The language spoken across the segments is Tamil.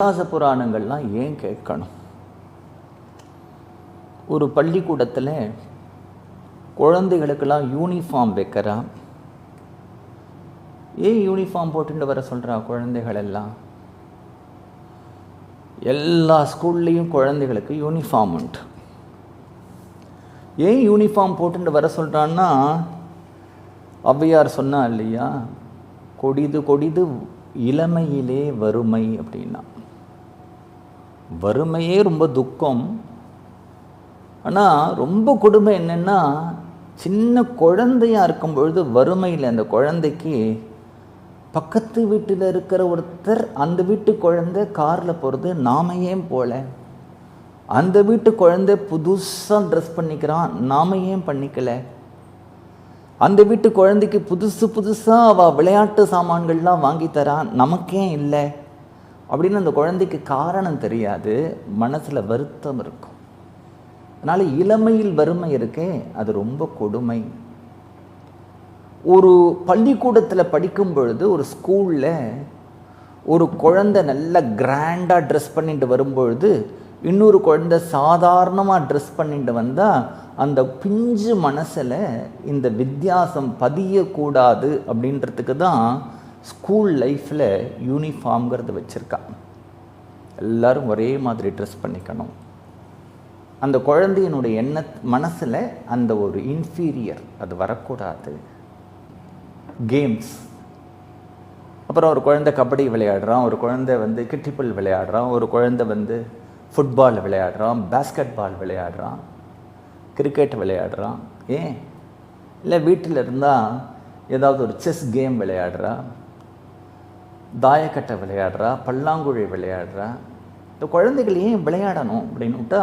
இதிகாச புராணங்கள்லாம் ஏன் கேட்கணும்? ஒரு பள்ளிக்கூடத்தில் குழந்தைகளுக்கெல்லாம் யூனிஃபார்ம் வைக்கிறா. ஏன் யூனிஃபார்ம் போட்டுட்டு வர சொல்கிறா குழந்தைகள் எல்லாம்? எல்லா ஸ்கூல்லேயும் குழந்தைகளுக்கு யூனிஃபார்ம் உண்டு. ஏன் யூனிஃபார்ம் போட்டுட்டு வர சொல்கிறான்னா, ஔவையார் சொன்னா இல்லையா, கொடிது கொடிது இளமையிலே வறுமை அப்படின்னா. வறுமையே ரொம்ப துக்கம். ஆனால் ரொம்ப கொடுமை என்னென்னா, சின்ன குழந்தையாக இருக்கும் பொழுது வறுமையில் அந்த குழந்தைக்கு பக்கத்து வீட்டில் இருக்கிற ஒருத்தர், அந்த வீட்டு குழந்தை காரில் போகிறது, நாம ஏன் போகல? அந்த வீட்டு குழந்தை புதுசாக ட்ரெஸ் பண்ணிக்கிறான், நாம ஏன் பண்ணிக்கல? அந்த வீட்டு குழந்தைக்கு புதுசாக அவள் விளையாட்டு சாமான்கள்லாம் வாங்கி தரான், நமக்கே இல்லை அப்படின்னு அந்த குழந்தைக்கு காரணம் தெரியாது, மனசில் வருத்தம் இருக்கும். அதனால் இளமையில் வறுமை இருக்கே, அது ரொம்ப கொடுமை. ஒரு பள்ளிக்கூடத்தில் படிக்கும் பொழுது, ஒரு ஸ்கூலில் ஒரு குழந்தை நல்ல கிராண்டாக ட்ரெஸ் பண்ணிட்டு வரும்பொழுது இன்னொரு குழந்தை சாதாரணமாக ட்ரெஸ் பண்ணிட்டு வந்தால் அந்த பிஞ்சு மனசில் இந்த வித்தியாசம் பதியக்கூடாது அப்படின்றதுக்கு தான் ஸ்கூல் லைஃப்பில் யூனிஃபார்ம்ங்கிறது வச்சுருக்கா. எல்லோரும் ஒரே மாதிரி ட்ரெஸ் பண்ணிக்கணும். அந்த குழந்தையினுடைய மனசில் அந்த ஒரு இன்ஃபீரியர் அது வரக்கூடாது. கேம்ஸ், அப்புறம் ஒரு குழந்தை கபடி விளையாடுறான், ஒரு குழந்தை கிட்டிப்புல் விளையாடுறான், ஒரு குழந்தை ஃபுட்பால் விளையாடுறான், பேஸ்கெட் பால் விளையாடுறான், கிரிக்கெட் விளையாடுறான். ஏன் இல்லை, வீட்டில் இருந்தால் ஏதாவது ஒரு செஸ் கேம் விளையாடுறா, தாயக்கட்டை விளையாடுறா, பல்லாங்குழி விளையாடுறா. இந்த குழந்தைகள் ஏன் விளையாடணும் அப்படின்னுட்டா,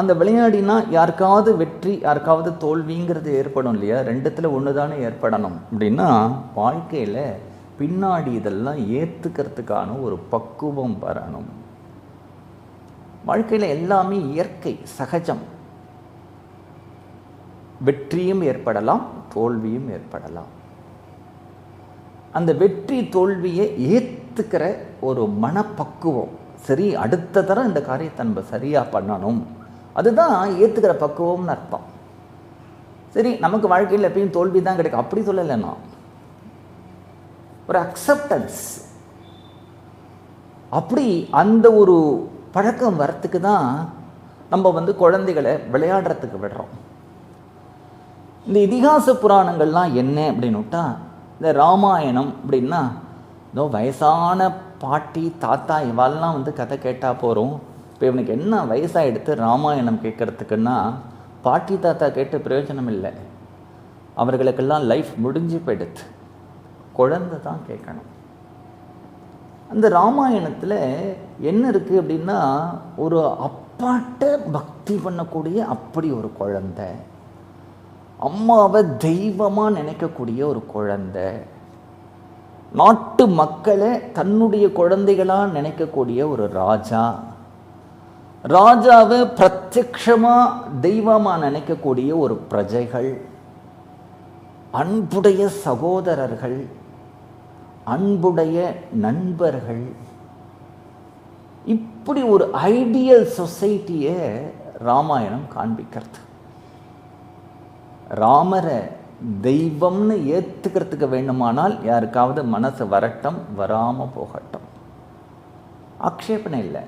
அந்த விளையாடினா யாருக்காவது வெற்றி யாருக்காவது தோல்விங்கிறது ஏற்படும் இல்லையா, ரெண்டுத்தில் ஒன்று தானே ஏற்படணும். அப்படின்னா வாழ்க்கையில் பின்னாடி இதெல்லாம் ஏற்றுக்கிறதுக்கான ஒரு பக்குவம் வரணும். வாழ்க்கையில் எல்லாமே இயற்கை, சகஜம். வெற்றியும் ஏற்படலாம், தோல்வியும் ஏற்படலாம். அந்த வெற்றி தோல்வியை ஏற்றுக்கிற ஒரு மனப்பக்குவம், சரி அடுத்த தரம் இந்த காரியத்தை நம்ம சரியாக பண்ணணும், அதுதான் ஏற்றுக்கிற பக்குவம்னு அர்த்தம். சரி, நமக்கு வாழ்க்கையில் எப்பயும் தோல்வி தான் கிடைக்கும் அப்படி சொல்லலைன்னா, ஒரு அக்செப்டன்ஸ், அப்படி அந்த ஒரு பழக்கம் வரத்துக்கு தான் நம்ம குழந்தைகளை விளையாடுறதுக்கு விடுறோம். இந்த இதிகாச புராணங்கள்லாம் என்ன அப்படின்னுட்டா, இந்த ராமாயணம் அப்படின்னா இதோ வயசான பாட்டி தாத்தா இவாளெலாம் கதை கேட்டால் போகிறோம். இப்போ இவனுக்கு என்ன வயசாக எடுத்து ராமாயணம் கேட்குறதுக்குன்னா, பாட்டி தாத்தா கேட்டு பிரயோஜனம் இல்லை, அவர்களுக்கெல்லாம் லைஃப் முடிஞ்சு போயிடுது. குழந்தை தான் கேட்கணும். அந்த ராமாயணத்தில் என்ன இருக்குது அப்படின்னா, ஒரு அப்பாட்ட பக்தி பண்ணக்கூடிய அப்படி ஒரு குழந்தை, அம்மாவை தெய்வமாக நினைக்கக்கூடிய ஒரு குழந்தை, நாட்டு மக்களை தன்னுடைய குழந்தைகளாக நினைக்கக்கூடிய ஒரு ராஜா, ராஜாவை பிரத்யக்ஷமாக தெய்வமாக நினைக்கக்கூடிய ஒரு பிரஜைகள், அன்புடைய சகோதரர்கள், அன்புடைய நண்பர்கள், இப்படி ஒரு ஐடியல் சொசைட்டியை ராமாயணம் காண்பிக்கிறது. ராமரை தெய்வம்னு ஏற்றுக்கிறதுக்கு வேண்டுமானால் யாருக்காவது மனசு வரட்டும், வராமல் போகட்டும், ஆக்ஷேபனை இல்லை.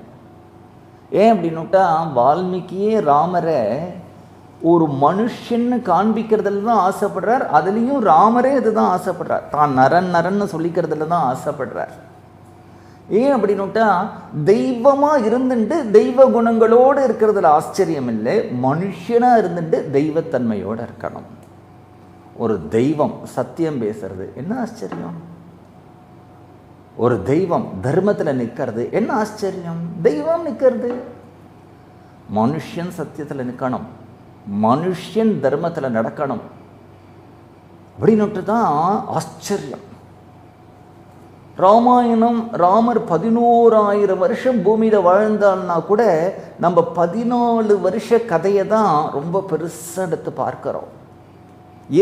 ஏன் அப்படின்னுட்டா, வால்மீகியே ராமரை ஒரு மனுஷன்னு காண்பிக்கிறதுல தான் ஆசைப்படுறார், அதுலேயும் ராமரே இதுதான் ஆசைப்படுறார், தான் நரன்னு சொல்லிக்கிறதுல தான் ஆசைப்படுறார். ஏன் அப்படின்னுட்டா, தெய்வமாக இருந்துட்டு தெய்வ குணங்களோடு இருக்கிறதுல ஆச்சரியம் இல்லை, மனுஷனாக இருந்துட்டு தெய்வத்தன்மையோடு இருக்கணும். ஒரு தெய்வம் சத்தியம் பேசுறது என்ன ஆச்சரியம்? ஒரு தெய்வம் தர்மத்தில் நிற்கிறது என்ன ஆச்சரியம்? தெய்வம் நிற்கிறது. மனுஷன் சத்தியத்தில் நிற்கணும், மனுஷன் தர்மத்தில் நடக்கணும் அப்படின்னுட்டு தான் ஆச்சரியம். ராமாயணம், ராமர் 11,000 வருஷம் பூமியில் வாழ்ந்தான்னா கூட நம்ம 14 வருஷ கதையை தான் ரொம்ப பெருசாக எடுத்து பார்க்குறோம்.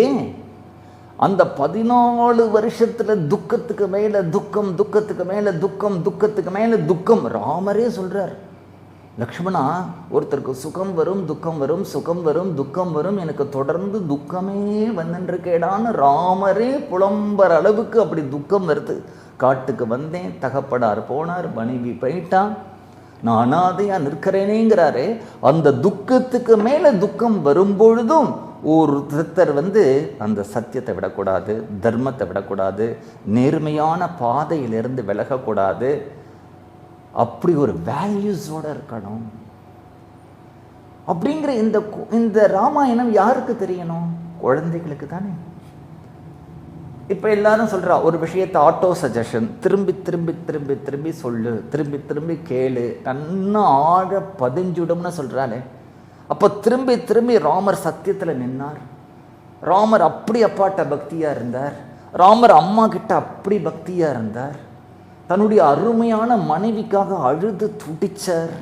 ஏன்? அந்த 14 வருஷத்துல துக்கத்துக்கு மேல துக்கம், துக்கத்துக்கு மேல துக்கம், துக்கத்துக்கு மேல துக்கம். ராமரே சொல்றார், லக்ஷ்மணா, ஒருத்தருக்கு சுகம் வரும், துக்கம் வரும், சுகம் வரும், துக்கம் வரும், எனக்கு தொடர்ந்து துக்கமே வந்துருக்கேடான்னு ராமரே புலம்புற அளவுக்கு அப்படி துக்கம் வருது. காட்டுக்கு வந்தேன், தகப்படார் போனார், மனைவி போயிட்டான், நான் அனாதையா நிற்கிறேனேங்கிறாரு. அந்த துக்கத்துக்கு மேல துக்கம் வரும்பொழுதும் ஒருத்தர் அந்த சத்தியத்தை விடக்கூடாது, தர்மத்தை விடக்கூடாது, நேர்மையான பாதையிலிருந்து விலகக்கூடாது, அப்படி ஒரு வேல்யூஸோட இருக்கணும். அப்படிங்கிற இந்த ராமாயணம் யாருக்கு தெரியணும்? குழந்தைகளுக்கு தானே. இப்ப எல்லாரும் சொல்றா ஒரு விஷயத்தை ஆட்டோ சஜஷன், திரும்பி திரும்பி திரும்பி திரும்பி சொல்லு, திரும்பி திரும்பி கேளு, நன்னா ஆழ பதிஞ்சுடும்னு சொல்றாளே. அப்போ திரும்பி திரும்பி ராமர் சத்தியத்துல நின்னார். ராமர் அப்படி அப்பாட்ட பக்தியா இருந்தார். ராமர் அம்மா கிட்ட அப்படி பக்தியா இருந்தார். தன்னுடைய அருமையான மனைவிக்காக அழுது துடிச்சார்.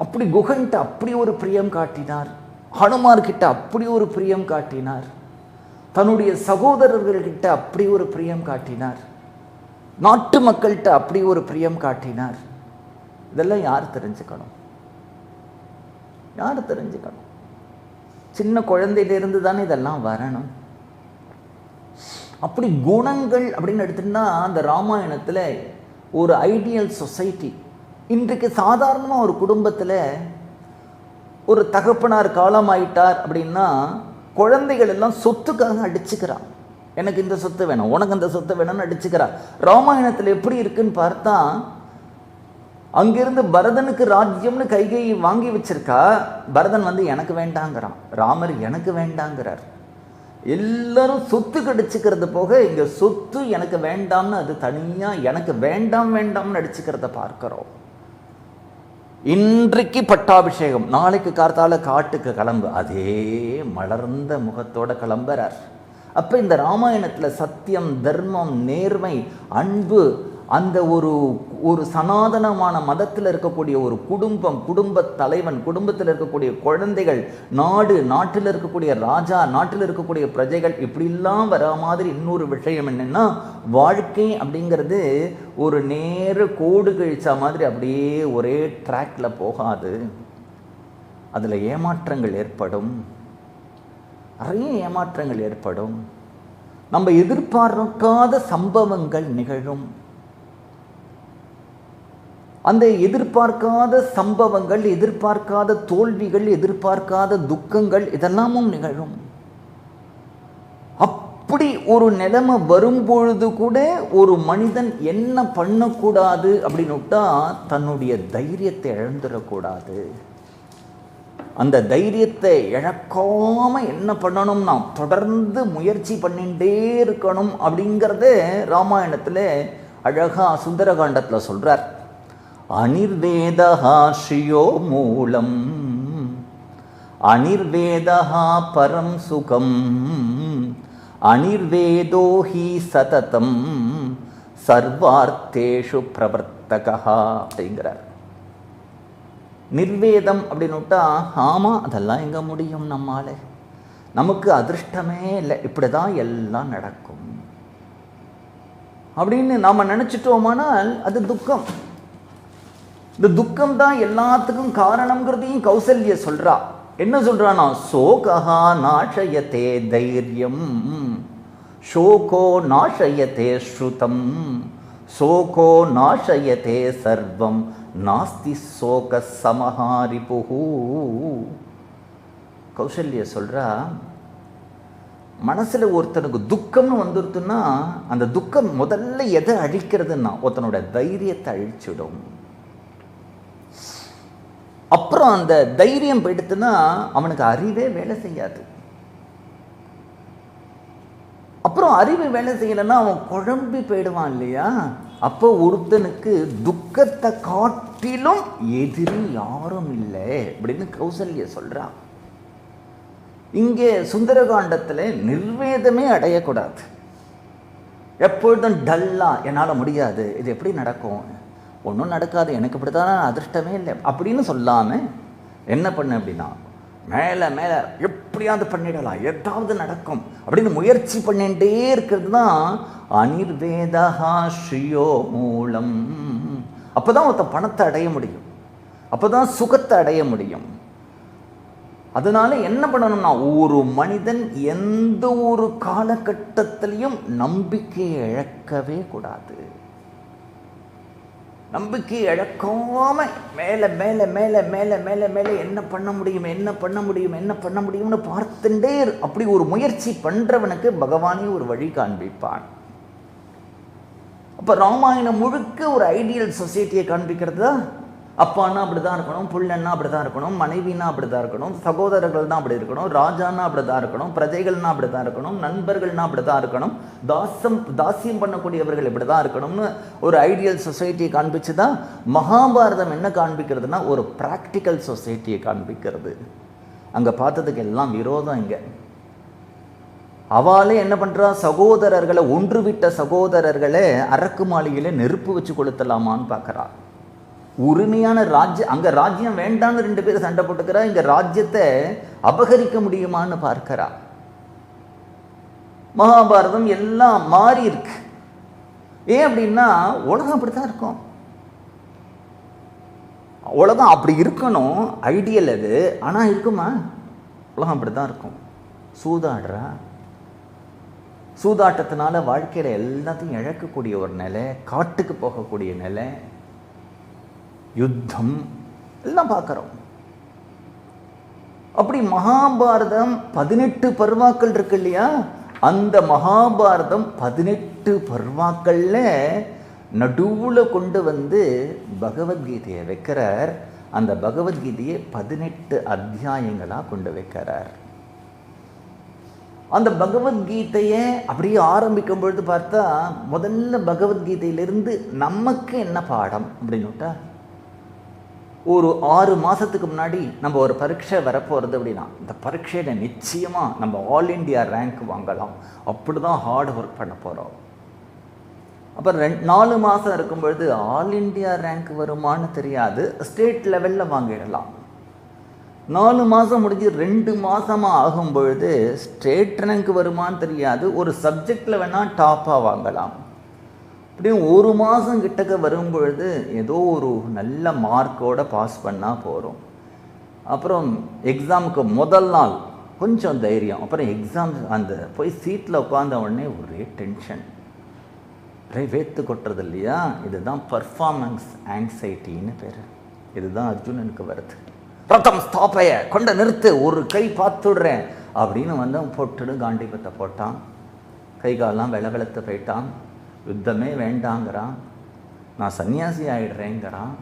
அப்படி குகன்கிட்ட அப்படி ஒரு பிரியம் காட்டினார். ஹனுமார் கிட்ட அப்படி ஒரு பிரியம் காட்டினார். தன்னுடைய சகோதரர்கள்கிட்ட அப்படி ஒரு பிரியம் காட்டினார். நாட்டு மக்கள்கிட்ட அப்படி ஒரு பிரியம் காட்டினார். இதெல்லாம் யார் தெரிஞ்சுக்கணும்? யார் தெரிஞ்சுக்கணும்? சின்ன குழந்தையிலிருந்து தானே இதெல்லாம் வரணும். அப்படி குணங்கள் அப்படின்னு எடுத்துன்னா அந்த ராமாயணத்தில் ஒரு ஐடியல் சொசைட்டி. இன்றைக்கு சாதாரணமாக ஒரு குடும்பத்தில் ஒரு தகப்பனார் காலமாயிட்டார் அப்படின்னா குழந்தைகள் எல்லாம் சொத்துக்காக அடிச்சுக்கிறான். எனக்கு இந்த சொத்து வேணும், உனக்கு அந்த சொத்து வேணும்னு அடிச்சுக்கிறான். ராமாயணத்தில் எப்படி இருக்குன்னு பார்த்தா, அங்கிருந்து பரதனுக்கு ராஜ்யம்னு கைகை வாங்கி வச்சிருக்கா. பரதன் எனக்கு வேண்டாங்கிறான், ராமர் எனக்கு வேண்டாங்கிறார். எல்லாரும் சொத்து கடிச்சுக்கிறது போக இங்க சொத்து எனக்கு வேண்டாம்னு அது தனியா எனக்கு வேண்டாம் வேண்டாம்னு அடிச்சுக்கிறத பார்க்கிறோம். இன்றைக்கு பட்டாபிஷேகம், நாளைக்கு கார்த்தால காட்டுக்கு கிளம்பு, அதே மலர்ந்த முகத்தோட கிளம்புறார். அப்ப இந்த ராமாயணத்துல சத்தியம், தர்மம், நேர்மை, அன்பு, அந்த ஒரு சனாதனமான மதத்தில் இருக்கக்கூடிய ஒரு குடும்பம், குடும்ப தலைவன், குடும்பத்தில் இருக்கக்கூடிய குழந்தைகள், நாடு, நாட்டில் இருக்கக்கூடிய ராஜா, நாட்டில் இருக்கக்கூடிய பிரஜைகள், இப்படிலாம் வர மாதிரி இன்னொரு விஷயம் என்னன்னா, வாழ்க்கை அப்படிங்கிறது ஒரு நேர கோடு கழிச்சா மாதிரி அப்படியே ஒரே ட்ராக்ல போகாது. அதில் ஏமாற்றங்கள் ஏற்படும், நிறைய ஏமாற்றங்கள் ஏற்படும். நம்ம எதிர்பார்க்காத சம்பவங்கள் நிகழும். அந்த எதிர்பார்க்காத சம்பவங்கள், எதிர்பார்க்காத தோல்விகள், எதிர்பார்க்காத துக்கங்கள் இதெல்லாமும் நிகழும். அப்படி ஒரு நிலைமை வரும்பொழுது கூட ஒரு மனிதன் என்ன பண்ணக்கூடாது அப்படின்னுட்டா, தன்னுடைய தைரியத்தை இழந்துடக்கூடாது. அந்த தைரியத்தை இழக்காம என்ன பண்ணணும்னா தொடர்ந்து முயற்சி பண்ணிட்டே இருக்கணும். அப்படிங்கிறத ராமாயணத்தில் அழகா சுந்தரகாண்டத்தில் சொல்றார். அனிர்வேதஹா ஸ்ரீயோ மூலம் அனிர்வேதஹா பரம் சுகம் அனிர்வேதோ ஹி சததம் சர்வார்த்தேஷு பிரவர்த்தகா அப்படிங்கிறார். நிர்வேதம் அப்படின்னுட்டா, ஆமா அதெல்லாம் எங்க முடியும், நம்மால நமக்கு அதிர்ஷ்டமே இல்லை, இப்படிதான் எல்லாம் நடக்கும் அப்படின்னு நாம நினைச்சிட்டோமானால் அது துக்கம். இந்த துக்கம் தான் எல்லாத்துக்கும் காரணம்ங்கிறதையும் கௌசல்யா சொல்றா. என்ன சொல்றானா, சோகஹா நாஷயதே தைரியம் சோகோ நாஷயதே ஸ்ருதம் சோகோ நாஷயதே சர்வம் நாஸ்தி சோக சமஹாரிபுஹு. கௌசல்யா சொல்றா, மனசுல ஒருத்தனுக்கு துக்கம்னு வந்துருத்துன்னா அந்த துக்கம் முதல்ல எதை அழிக்கிறதுன்னா ஒருத்தனோட தைரியத்தை அழிச்சிடும். அப்புறம் அந்த தைரியம் போயிடுத்துன்னா அவனுக்கு அறிவே வேலை செய்யாது. அப்புறம் அறிவு வேலை செய்யலைன்னா அவன் குழம்பி போயிடுவான் இல்லையா. அப்போ ஒருத்தனுக்கு துக்கத்தை காட்டிலும் எதிரி யாரும் இல்லை அப்படின்னு கௌசல்யா சொல்றான். இங்கே சுந்தரகாண்டத்தில் நிர்வேதமே அடையக்கூடாது. எப்பொழுதும் டல்லா என்னால் முடியாது, இது எப்படி நடக்கும், ஒன்றும் நடக்காது, எனக்கு இப்படித்தான் அதிர்ஷ்டமே இல்லை அப்படின்னு சொல்லாமல் என்ன பண்ண அப்படின்னா, மேலே மேலே எப்படியாவது பண்ணிடலாம், ஏதாவது நடக்கும் அப்படின்னு முயற்சி பண்ணிட்டே இருக்கிறது தான் அனிர்வேதா ஸ்ரீயோ மூலம். அப்போதான் ஒருத்தன் பணத்தை அடைய முடியும், அப்போதான் சுகத்தை அடைய முடியும். அதனால என்ன பண்ணணும்னா, ஒரு மனிதன் எந்த ஒரு காலகட்டத்திலையும் நம்பிக்கையை இழக்கவே கூடாது. நம்பிக்கையை இழக்காம மேலே மேலே மேலே மேலே மேலே மேலே என்ன பண்ண முடியும் என்ன பண்ண முடியும் என்ன பண்ண முடியும்னு பார்த்துட்டே அப்படி ஒரு முயற்சி பண்றவனுக்கு பகவானே ஒரு வழி காண்பிப்பான். அப்போ ராமாயணம் முழுக்க ஒரு ஐடியல் சொசைட்டியை காண்பிக்கிறது தான். அப்பான்னா அப்படி தான் இருக்கணும், புள்ளன்னா அப்படி தான் இருக்கணும், மனைவினா அப்படி தான் இருக்கணும், சகோதரர்கள் தான் அப்படி இருக்கணும், ராஜானா அப்படி தான் இருக்கணும், பிரஜைகள்னா அப்படி தான் இருக்கணும், நண்பர்கள்னா அப்படி தான் இருக்கணும், தாசியம் பண்ணக்கூடியவர்கள் இப்படி தான் இருக்கணும்னு ஒரு ஐடியல் சொசைட்டியை காண்பிச்சு தான் மகாபாரதம் என்ன காண்பிக்கிறதுனா ஒரு ப்ராக்டிக்கல் சொசைட்டியை காண்பிக்கிறது. அங்கே பார்த்ததுக்கு எல்லாம் விரோதம். இங்கே அவளே என்ன பண்ணுறா, சகோதரர்களை ஒன்றுவிட்ட சகோதரர்களை அரக்கு மாளிகையில் நெருப்பு வச்சு கொளுத்தலாமான்னு பார்க்குறா. உரிமையான ராஜ்யம், அங்கே ராஜ்யம் வேண்டான்னு 2 பேர் சண்டை போட்டுக்கிறா, இங்கே ராஜ்யத்தை அபகரிக்க முடியுமான்னு பார்க்கிறா. மகாபாரதம் எல்லாம் மாறி இருக்கு. ஏன் அப்படின்னா உலகம் அப்படித்தான் இருக்கும். உலகம் அப்படி இருக்கணும், ஐடியல் அது. ஆனால் இருக்குமா? உலகம் அப்படித்தான் இருக்கும். சூதாடுறா, சூதாட்டத்தினால வாழ்க்கையில் எல்லாத்தையும் இழக்கக்கூடிய ஒரு நிலை, காட்டுக்கு போகக்கூடிய நிலை, யுத்தம் எல்லாம் பார்க்குறோம். அப்படி மகாபாரதம் 18 பர்வாக்கள் இருக்கு இல்லையா, அந்த மகாபாரதம் 18 பர்வாக்கள்ல நடுவில் கொண்டு வந்து பகவத்கீதையை வைக்கிறார். அந்த பகவத்கீதையை 18 அத்தியாயங்களாக கொண்டு வைக்கிறார். அந்த பகவத்கீதையை அப்படியே ஆரம்பிக்கும் பொழுது பார்த்தா முதல்ல பகவத்கீதையிலிருந்து நமக்கு என்ன பாடம் அப்படின்னுட்டா, ஒரு 6 மாதத்துக்கு முன்னாடி நம்ம ஒரு பரீட்சை வரப்போகிறது அப்படின்னா இந்த பரீட்சையில் நிச்சயமாக நம்ம ஆல் இண்டியா ரேங்க் வாங்கலாம், அப்படி தான் ஹார்ட் ஒர்க் பண்ண போகிறோம். அப்புறம் 4 மாதம் இருக்கும் பொழுது ஆல் இண்டியா ரேங்க் வருமானு தெரியாது, ஸ்டேட் லெவலில் வாங்கிடலாம். 4 மாதம் முடிஞ்சு 2 மாதமாக ஆகும் பொழுது ஸ்டேட் ரேங்க் வருமானு தெரியாது, ஒரு சப்ஜெக்டில் வேணால் டாப்பாக வாங்கலாம். அப்படியும் 1 மாதம் கிட்டக்க வரும் பொழுது ஏதோ ஒரு நல்ல மார்க்கோடு பாஸ் பண்ணால் போகிறோம். அப்புறம் எக்ஸாமுக்கு முதல் நாள் கொஞ்சம் தைரியம், அப்புறம் எக்ஸாம் அந்த போய் சீட்டில் உட்காந்த உடனே ஒரே டென்ஷன், ஒரே வேத்து கொட்டுறது இல்லையா. இதுதான் பர்ஃபார்மன்ஸ் ஆங்ஸைட்டின்னு பேர். இதுதான் அர்ஜுனனுக்கு வருது. ரத்தம் ஸ்தாப்பைய கொண்ட நிறுத்து, ஒரு கை பார்த்துடுறேன் அப்படின்னு வந்து போட்டுடு காண்டிபத்தை போட்டான். கை காலெலாம் வெளத்து போயிட்டான். யுத்தமே வேண்டாங்கிறான், நான் சன்னியாசி ஆகிடுறேங்கிறான்.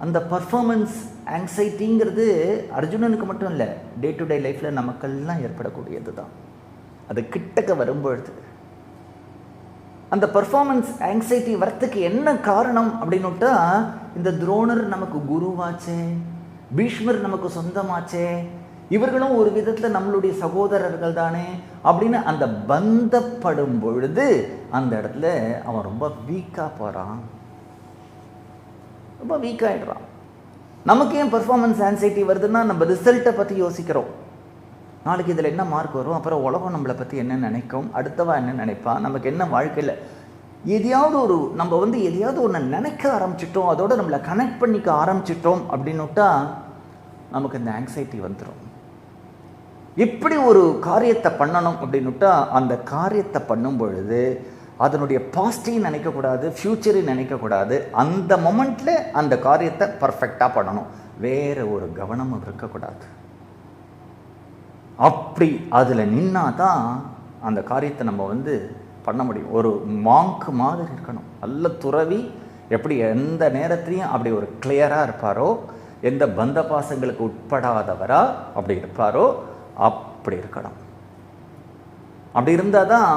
அந்த பர்ஃபார்மன்ஸ் ஆங்ஸைட்டிங்கிறது அர்ஜுனனுக்கு மட்டும் இல்லை, டே டு டே லைஃப்பில் நமக்கெல்லாம் ஏற்படக்கூடியது தான். அது கிட்டக்க வரும்பொழுது அந்த பர்ஃபார்மன்ஸ் ஆங்ஸைட்டி வரத்துக்கு என்ன காரணம் அப்படின்னுட்டா, இந்த துரோணர் நமக்கு குருவாச்சே, பீஷ்மர் நமக்கு சொந்தமாச்சே, இவர்களும் ஒரு விதத்தில் நம்மளுடைய சகோதரர்கள் தானே அப்படின்னு அந்த பந்தப்படும் பொழுது அந்த இடத்துல அவன் ரொம்ப வீக்காக போகிறான், ரொம்ப வீக்காகிடுறான். நமக்கு ஏன் பர்ஃபார்மன்ஸ் ஆன்சைட்டி வருதுன்னா, நம்ம ரிசல்ட்டை பற்றி யோசிக்கிறோம். நாளைக்கு இதில் என்ன மார்க் வரும், அப்புறம் உலகம் நம்மளை பற்றி என்ன நினைக்கும், அடுத்தவா என்ன நினைப்பான், நமக்கு என்ன வாழ்க்கையில் எதையாவது ஒரு நம்ம வந்து எதையாவது ஒன்று நினைக்க ஆரம்பிச்சிட்டோம், அதோட நம்மளை கனெக்ட் பண்ணிக்க ஆரம்பிச்சிட்டோம் அப்படின்னுட்டா நமக்கு இந்த ஆங்ஸைட்டி வந்துடும். எப்படி ஒரு காரியத்தை பண்ணணும் அப்படின்னுட்டா, அந்த காரியத்தை பண்ணும் பொழுது அதனுடைய பாஸ்டையும் நினைக்கக்கூடாது, ஃப்யூச்சரையும் நினைக்கக்கூடாது. அந்த மொமெண்ட்டில் அந்த காரியத்தை பர்ஃபெக்டாக பண்ணணும், வேறு ஒரு கவனமும் இருக்கக்கூடாது. அப்படி அதில் நின்னா தான் அந்த காரியத்தை நம்ம வந்து பண்ண முடியும். ஒரு மாங்க் மாதிரி இருக்கணும், நல்ல துறவி எப்படி எந்த நேரத்துலையும் அப்படி ஒரு கிளியராக இருப்பாரோ, எந்த பந்த பாசங்களுக்கு உட்படாதவரா அப்படி இருப்பாரோ அப்படி இருக்கணும். அப்படி இருந்தால் தான்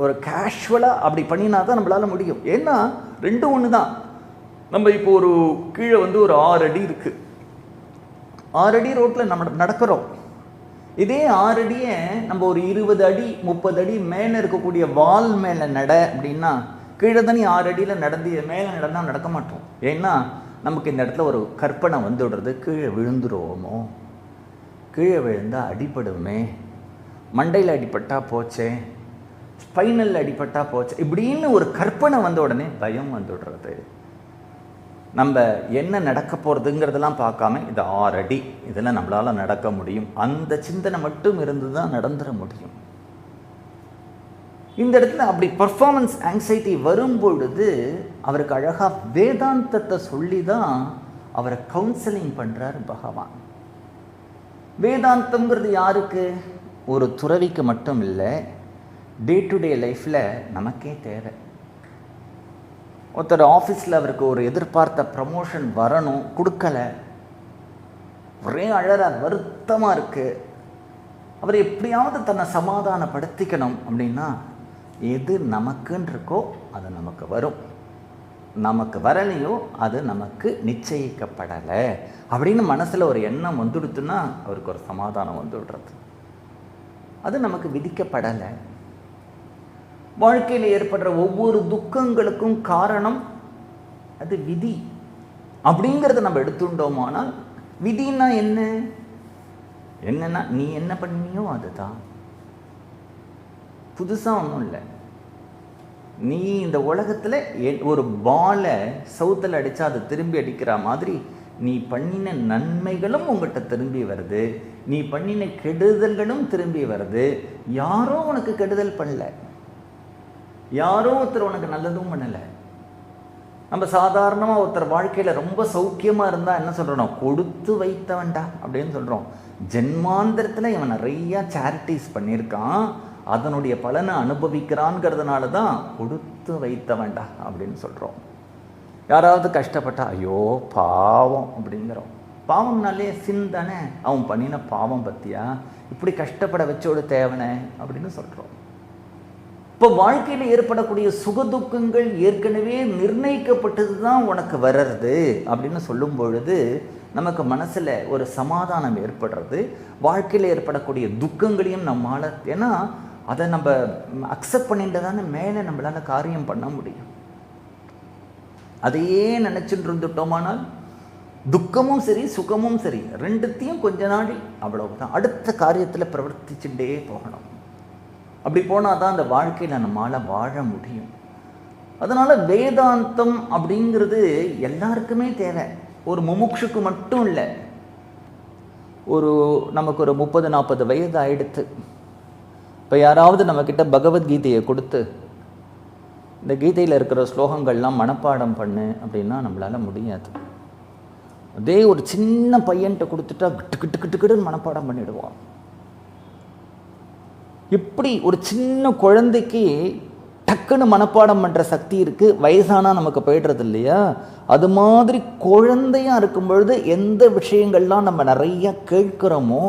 ஒரு கேஷுவலாக அப்படி பண்ணினா தான் நம்மளால் முடியும். ஏன்னா 2 ஒன்று தான். நம்ம இப்போ ஒரு கீழே வந்து ஒரு 6 அடி இருக்குது, 6 அடி ரோட்டில் நம்ம நடக்கிறோம். இதே 6 அடியை நம்ம ஒரு 20 அடி 30 அடி மேலே இருக்கக்கூடிய வால் மேலே நட அப்படின்னா, கீழே தானே 6 அடியில் நடந்து மேலே நடந்தால் நடக்க மாட்டோம். ஏன்னா நமக்கு இந்த இடத்துல ஒரு கற்பனை வந்துடுறது, கீழே விழுந்துருவோமோ, கீழே விழுந்தால் அடிபடுமே, மண்டையில் அடிபட்டா போச்சே, ஸ்பைனல் அடிபட்டா போச்சே, இப்படின்னு ஒரு கற்பனை வந்த உடனே பயம் வந்துடுறது. நம்ம என்ன நடக்க போகிறதுங்கிறதெல்லாம் பார்க்காம இது 6 அடி, இதெல்லாம் நம்மளால் நடக்க முடியும், அந்த சிந்தனை மட்டும் இருந்து தான் நடந்துட முடியும். இந்த இடத்துல அப்படி பர்ஃபார்மன்ஸ் ஆங்ஸைட்டி வரும்பொழுது அவருக்கு அழகாக வேதாந்தத்தை சொல்லி தான் அவரை கவுன்சிலிங் பண்ணுறார் பகவான். வேதாந்தம்ங்கிறது யாருக்கு? ஒரு துறவிக்கு மட்டும் இல்லை, டே டு டே லைஃப்பில் நமக்கே தேவை. ஒருத்தர் ஆஃபீஸில் அவருக்கு ஒரு எதிர்பார்த்த ப்ரமோஷன் வரணும், கொடுக்கல, ஒரே அழறார், வருத்தமாக இருக்குது. அவர் எப்படியாவது தன்னை சமாதானப்படுத்திக்கணும் அப்படின்னா எது நமக்குன்னு இருக்கோ அது நமக்கு வரும், நமக்கு வரலையோ அது நமக்கு நிச்சயிக்கப்படலை அப்படின்னு மனசில் ஒரு எண்ணம் வந்துடுத்துன்னா அவருக்கு ஒரு சமாதானம் வந்துடுறது. அது நமக்கு விதிக்கப்படலை. வாழ்க்கையில் ஏற்படுற ஒவ்வொரு துக்கங்களுக்கும் காரணம் அது விதி அப்படிங்கிறத நம்ம எடுத்துட்டோமானால், விதின்னா என்னன்னா நீ என்ன பண்ணியோ அதுதான், புதுசாக ஒன்றும் இல்லை. நீ இந்த உலகத்தில் ஒரு பாலை சவுத்தில் அடித்தா அது திரும்பி அடிக்கிற மாதிரி நீ பண்ணின நன்மைகளும் உங்கள்கிட்ட திரும்பி வருது, நீ பண்ணின கெடுதல்களும் திரும்பி வருது. யாரோ உனக்கு கெடுதல் பண்ணல, யாரோ ஒருத்தர் உனக்கு நல்லதும் பண்ணலை. நம்ம சாதாரணமாக ஒருத்தர் வாழ்க்கையில் ரொம்ப சௌக்கியமாக இருந்தால் என்ன சொல்கிறோம்? கொடுத்து வைத்தவன்டா அப்படின்னு சொல்கிறோம். ஜென்மாந்திரத்தில் இவன் நிறையா சேரிட்டிஸ் பண்ணியிருக்கான், அதனுடைய பலனை அனுபவிக்கிறான்ங்கிறதுனால தான் கொடுத்து வைத்தவன்டா அப்படின்னு சொல்கிறோம். யாராவது கஷ்டப்பட்டா ஐயோ பாவம் அப்படிங்கிறோம். பாவம்னாலே சின் தானே, அவன் பண்ணின பாவம் பற்றியா, இப்படி கஷ்டப்பட வச்சோடு தேவனே அப்படின்னு சொல்கிறோம். இப்போ வாழ்க்கையில் ஏற்படக்கூடிய சுகதுக்கங்கள் ஏற்கனவே நிர்ணயிக்கப்பட்டது தான் உனக்கு வர்றது அப்படின்னு சொல்லும் பொழுது நமக்கு மனசில் ஒரு சமாதானம் ஏற்படுறது. வாழ்க்கையில் ஏற்படக்கூடிய துக்கங்களையும் நம்மளால், ஏன்னா அதை நம்ம அக்செப்ட் பண்ணிட்டு தானே மேலே நம்மளால் காரியம் பண்ண முடியும். அதையே நினச்சிட்டு இருந்துட்டோமானால் துக்கமும் சரி சுகமும் சரி ரெண்டுத்தையும் கொஞ்ச நாள் அவ்வளவுதான், அடுத்த காரியத்தில் பிரவர்த்திச்சுட்டே போகணும். அப்படி போனால் தான் அந்த வாழ்க்கையில் நம்மளால் வாழ முடியும். அதனால் வேதாந்தம் அப்படிங்கிறது எல்லாருக்குமே தேவை, ஒரு முமுட்சுக்கு மட்டும் இல்லை. நமக்கு ஒரு 30-40 வயது ஆயிடுத்து, இப்போ யாராவது நம்மக்கிட்ட பகவத்கீதையை கொடுத்து இந்த கீதையில் இருக்கிற ஸ்லோகங்கள்லாம் மனப்பாடம் பண்ணு அப்படின்னா நம்மளால் முடியாது. அதே ஒரு சின்ன பையன்கிட்ட கொடுத்துட்டா கிட்டு மனப்பாடம் பண்ணிடுவான். இப்படி ஒரு சின்ன குழந்தைக்கு டக்குன்னு மனப்பாடம் பண்ணுற சக்தி இருக்குது, வயசானா நமக்கு போய்டுறது இல்லையா? அது மாதிரி குழந்தையாக இருக்கும் பொழுது எந்த விஷயங்கள்லாம் நம்ம நிறையா கேட்குறோமோ,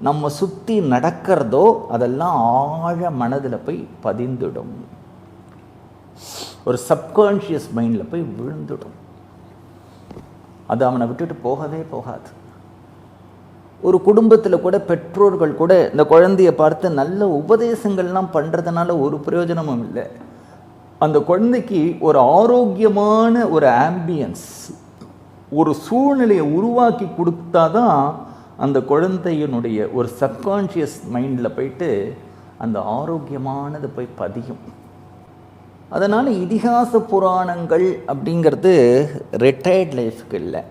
நம்ம சுற்றி நடக்கிறதோ அதெல்லாம் ஆழ மனதில் போய் பதிந்துடும், ஒரு சப்கான்ஷியஸ் மைண்டில் போய் விழுந்துடும். அது அவனை விட்டுட்டு போகவே போகாது. ஒரு குடும்பத்தில் கூட பெற்றோர்கள் கூட இந்த குழந்தையை பார்த்து நல்ல உபதேசங்கள்லாம் பண்ணுறதுனால ஒரு பிரயோஜனமும் இல்லை. அந்த குழந்தைக்கு ஒரு ஆரோக்கியமான ஒரு ஆம்பியன்ஸ், ஒரு சூழ்நிலையை உருவாக்கி கொடுத்தாதான் அந்த குழந்தையினுடைய ஒரு சப்கான்ஷியஸ் மைண்டில் போயிட்டு அந்த ஆரோக்கியமானது போய் பதியும். அதனால் இதிகாச புராணங்கள் அப்படிங்கிறது ரிட்டையர்ட் லைஃப்க்கு இல்லை,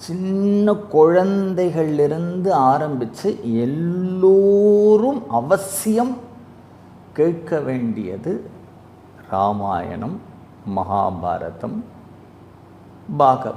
சின்ன குழந்தைகளிலிருந்து ஆரம்பித்து எல்லோரும் அவசியம் கேட்க வேண்டியது ராமாயணம், மகாபாரதம், பாகவதம்.